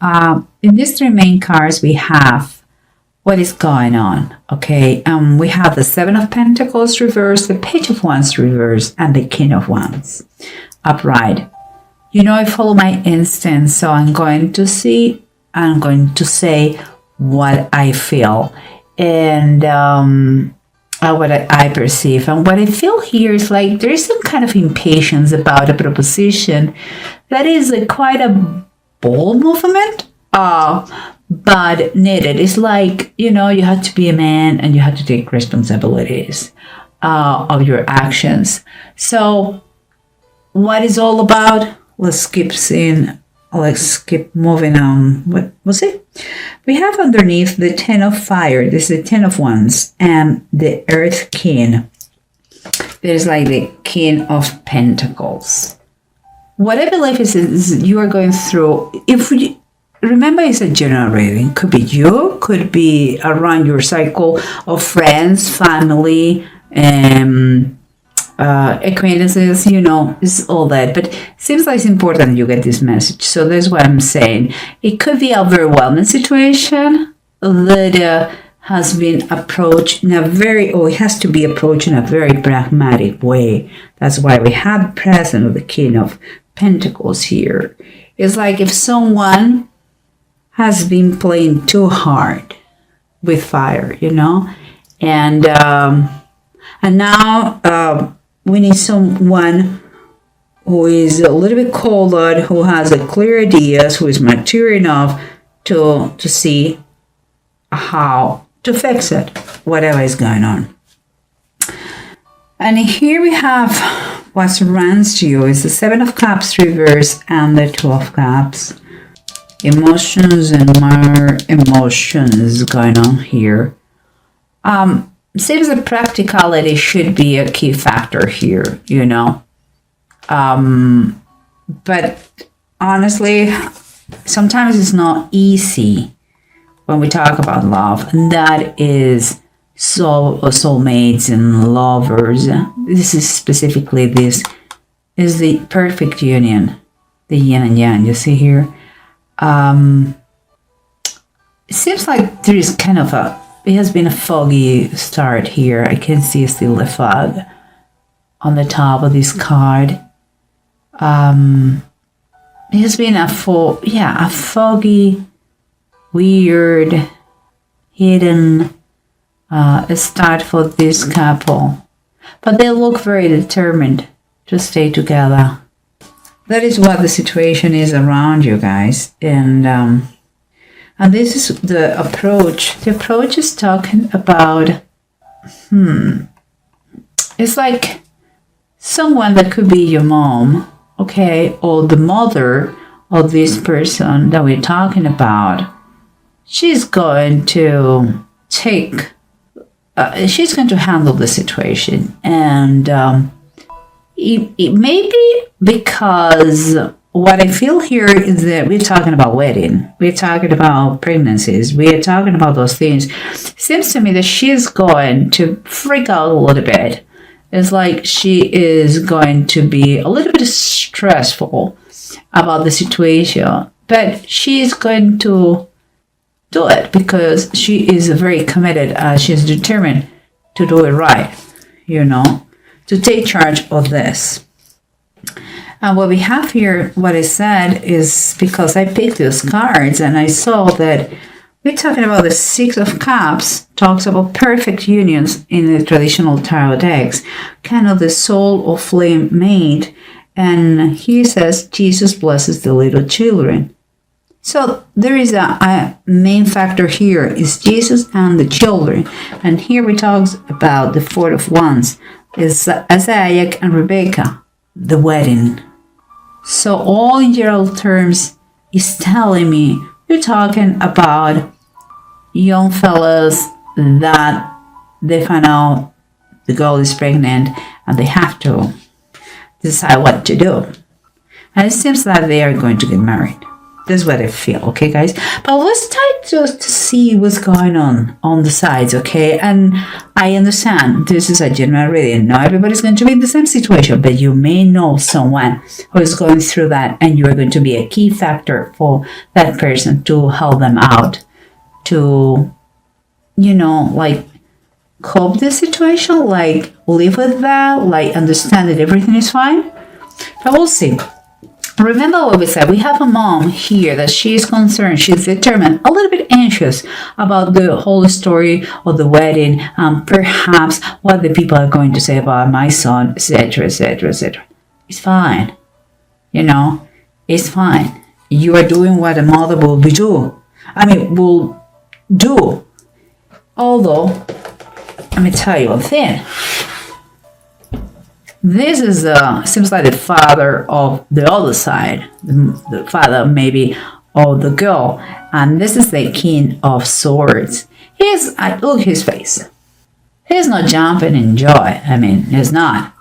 In these three main cards, we have what is going on, okay? We have the Seven of Pentacles reversed, the Page of Wands reversed, and the King of Wands upright. You know, I follow my instincts, so I'm going to say what I feel and what I perceive. And what I feel here is like there is some kind of impatience about a proposition that is quite a bold movement, but needed. It's like, you know, you have to be a man and you have to take responsibilities of your actions. So what is all about? Let's keep moving on. What was it? We have underneath the Ten of Fire. This is the Ten of Wands and the Earth King. There's like the King of Pentacles. What I believe is you are going through, remember it's a general reading. Could be you, could be around your cycle of friends, family, acquaintances, you know, it's all that. But it seems like it's important you get this message. So that's what I'm saying. It could be a overwhelming situation that has been approached in a it has to be approached in a very pragmatic way. That's why we have present of the King of Pentacles here. It's like if someone has been playing too hard with fire, you know, and now we need someone who is a little bit colder, who has a clear ideas, who is mature enough to see how to fix it, whatever is going on. And here we have what surrounds you is the Seven of Cups reverse and the Two of Cups. Emotions and more emotions going on here. Seems that practicality should be a key factor here, you know. But honestly, sometimes it's not easy when we talk about love, and that is soulmates and lovers. This is specifically, this is the perfect union, the yin and yang, you see here. It seems like there is kind of it has been a foggy start here. I can see still the fog on the top of this card. It has been a foggy, weird, hidden start for this couple. But they look very determined to stay together. That is what the situation is around you guys. And this is the approach. The approach is talking about, it's like someone that could be your mom, okay, or the mother of this person that we're talking about. She's going to she's going to handle the situation. And it may be because what I feel here is that we're talking about wedding. We're talking about pregnancies. We're talking about those things. It seems to me that she's going to freak out a little bit. It's like she is going to be a little bit stressful about the situation. But she's going to do it because she is very committed. She's determined to do it right, you know, to take charge of this. And what we have here, what I said is because I picked those cards and I saw that we're talking about the Six of Cups, talks about perfect unions in the traditional tarot decks, kind of the soul of flame mate. And he says, Jesus blesses the little children. So there is a main factor here is Jesus and the children. And here we talk about the Four of Wands, is Isaac and Rebecca, the wedding. So all in general terms is telling me you're talking about young fellas that they find out the girl is pregnant and they have to decide what to do. And it seems that they are going to get married. That's what I feel, okay, guys? But let's try to see what's going on the sides, okay? And I understand this is a general reading. Not everybody's going to be in the same situation, but you may know someone who is going through that, and you are going to be a key factor for that person to help them out, to, like, cope the situation, like, live with that, like, understand that everything is fine. But we'll see. Remember what we said. We have a mom here that she is concerned, she's determined, a little bit anxious about the whole story of the wedding, perhaps what the people are going to say about my son, etc., etc., etc. It's fine. It's fine. You are doing what a mother will do. Although, let me tell you one thing. This is seems like the father of the other side, the father maybe of the girl, and this is the King of Swords. Look at his face. He's not jumping in joy. He's not.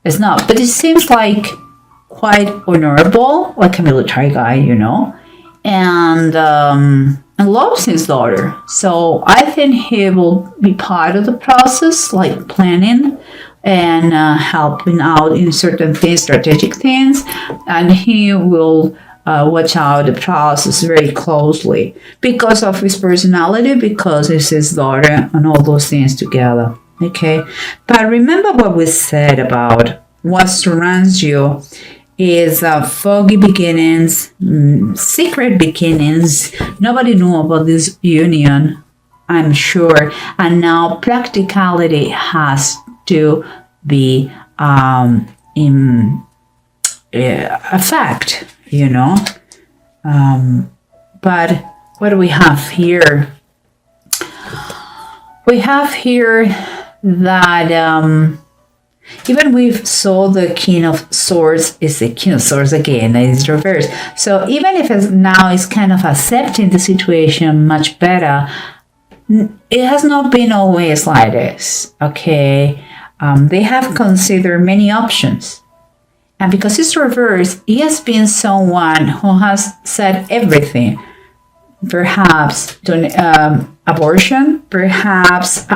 It's not. But it seems like quite honorable, like a military guy, and loves his daughter. So I think he will be part of the process, like planning and helping out in certain things, strategic things, and he will watch out the process very closely because of his personality, because it's his daughter, and all those things together. Okay, but remember what we said about what surrounds you is foggy beginnings, secret beginnings. Nobody knew about this union, I'm sure, and now practicality has to be in a fact, but what do we have here? We have here that even we saw the King of Swords is the King of Swords again, and it's reversed. So even if it's kind of accepting the situation much better, it has not been always like this, okay? They have considered many options. And because it's reversed, he has been someone who has said everything. Perhaps abortion, perhaps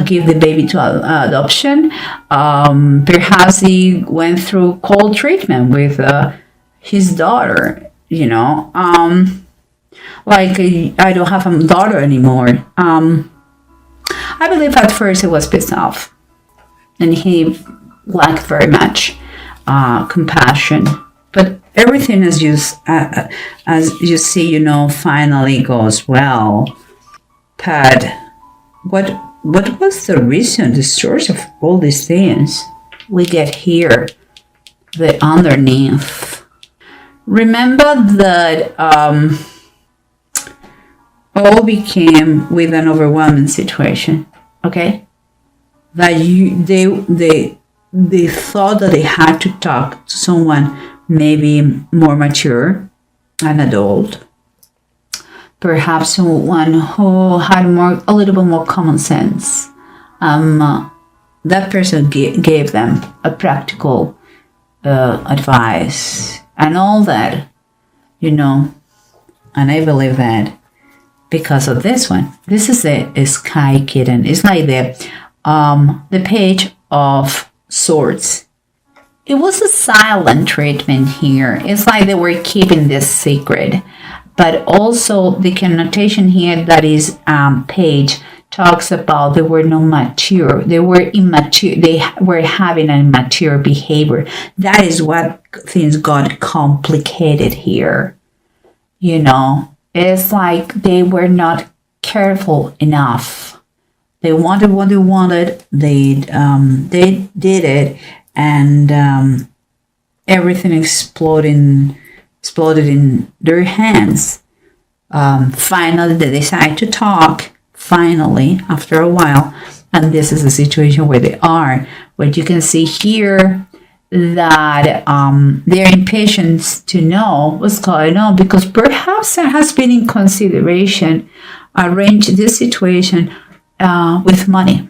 give the baby to adoption. Perhaps he went through cold treatment with his daughter, like I don't have a daughter anymore. I believe at first he was pissed off, and he lacked very much compassion. But everything, as you see, finally goes well. But what was the reason, the source of all these things? We get here, the underneath. Remember that all became with an overwhelming situation, okay? That they thought that they had to talk to someone maybe more mature, an adult, perhaps someone who had a little bit more common sense. That person gave them a practical advice and all that, and I believe that because of this one. This is a Sky Kitten. It's like the Page of Swords. It was a silent treatment here. It's like they were keeping this secret. But also the connotation here that is Page talks about they were not mature. They were immature. They were having an immature behavior. That is what things got complicated here. It's like they were not careful enough. They wanted what they wanted. They did it, and everything exploded in their hands. Finally, they decide to talk. Finally, after a while, and this is the situation where they are. Where you can see here that they're impatient to know what's going on, because perhaps there has been in consideration arrange this situation with money.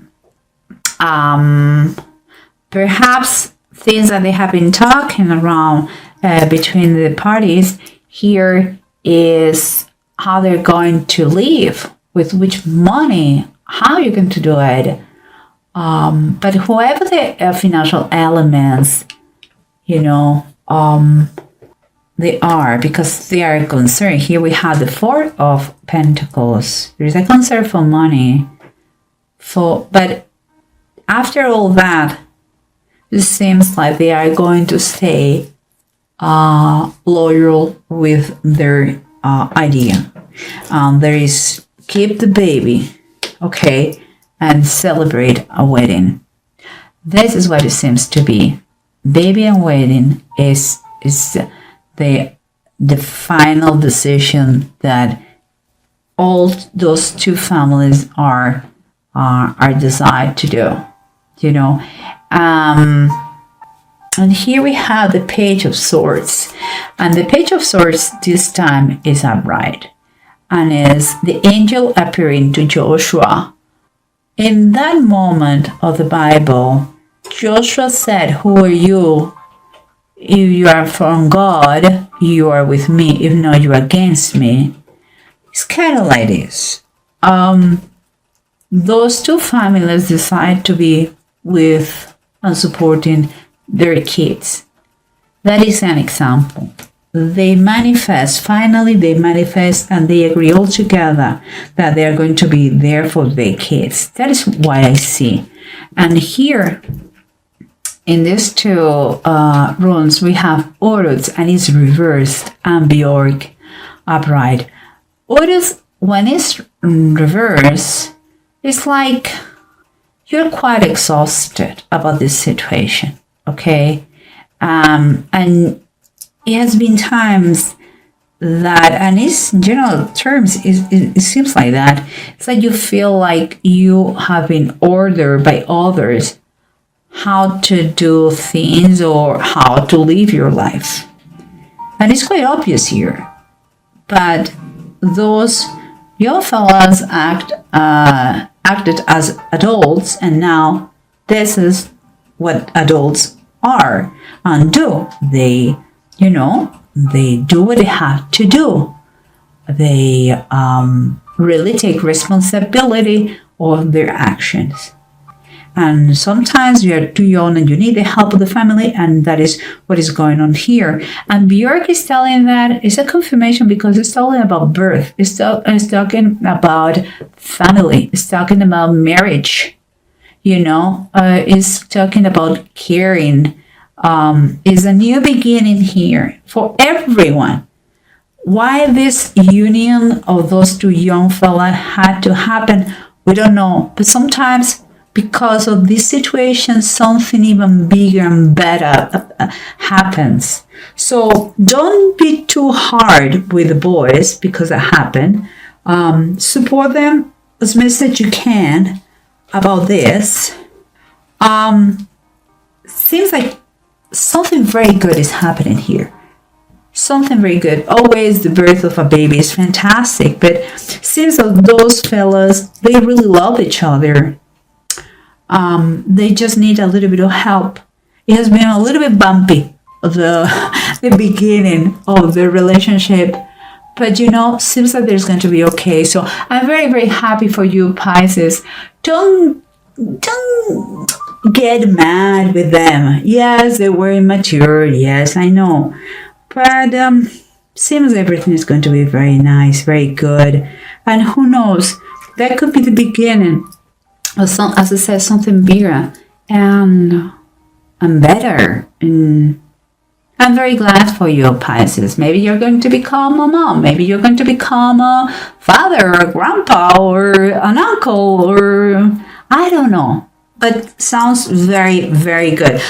Perhaps things that they have been talking around between the parties here is how they're going to live, with which money, how you're going to do it. But whoever the financial elements, they are, because they are concerned. Here we have the Four of Pentacles. There is a concern for money. But after all that, it seems like they are going to stay loyal with their idea. There is keep the baby, okay, and celebrate a wedding. This is what it seems to be. Baby and wedding is the final decision that all those two families are decided to do. And here we have the Page of Swords, and the Page of Swords this time is upright, and is the angel appearing to Joshua. In that moment of the Bible, Joshua said, "Who are you? If you are from God, you are with me. If not, you are against me." It's kind of like this. Those two families decide to be with and supporting their kids. That is an example. They manifest, finally they manifest, and they agree all together that they are going to be there for their kids. That is what I see. And here, in these two runes, we have Horus, and it's reversed, and Bjork upright. Horus, when it's reversed, it's like you're quite exhausted about this situation, okay? And it has been times that, and it's in general terms, it seems like that. It's like you feel like you have been ordered by others how to do things or how to live your life. And it's quite obvious here. But those young fellas acted as adults, and now this is what adults are and do. They do what they have to do. They really take responsibility of their actions. And sometimes you are too young and you need the help of the family, and that is what is going on here. And Björk is telling that it's a confirmation, because it's talking about birth. It's talking about family. It's talking about marriage. It's talking about caring. Is a new beginning here for everyone. Why this union of those two young fellas had to happen, we don't know. But sometimes, because of this situation, something even bigger and better happens. So don't be too hard with the boys because it happened. Support them as much as you can about this. Seems like something very good is happening here. Something very good. Always the birth of a baby is fantastic, but seems like those fellas, they really love each other. They just need a little bit of help. It has been a little bit bumpy, the beginning of the relationship, but seems like there's going to be okay. So I'm very, very happy for you, Pisces. Don't get mad with them. Yes, they were immature. Yes, I know, but seems everything is going to be very nice, very good, and who knows, that could be the beginning. As I said, something bigger and better. And I'm very glad for you, Pisces. Maybe you're going to become a mom. Maybe you're going to become a father or a grandpa or an uncle, or I don't know. But sounds very, very good.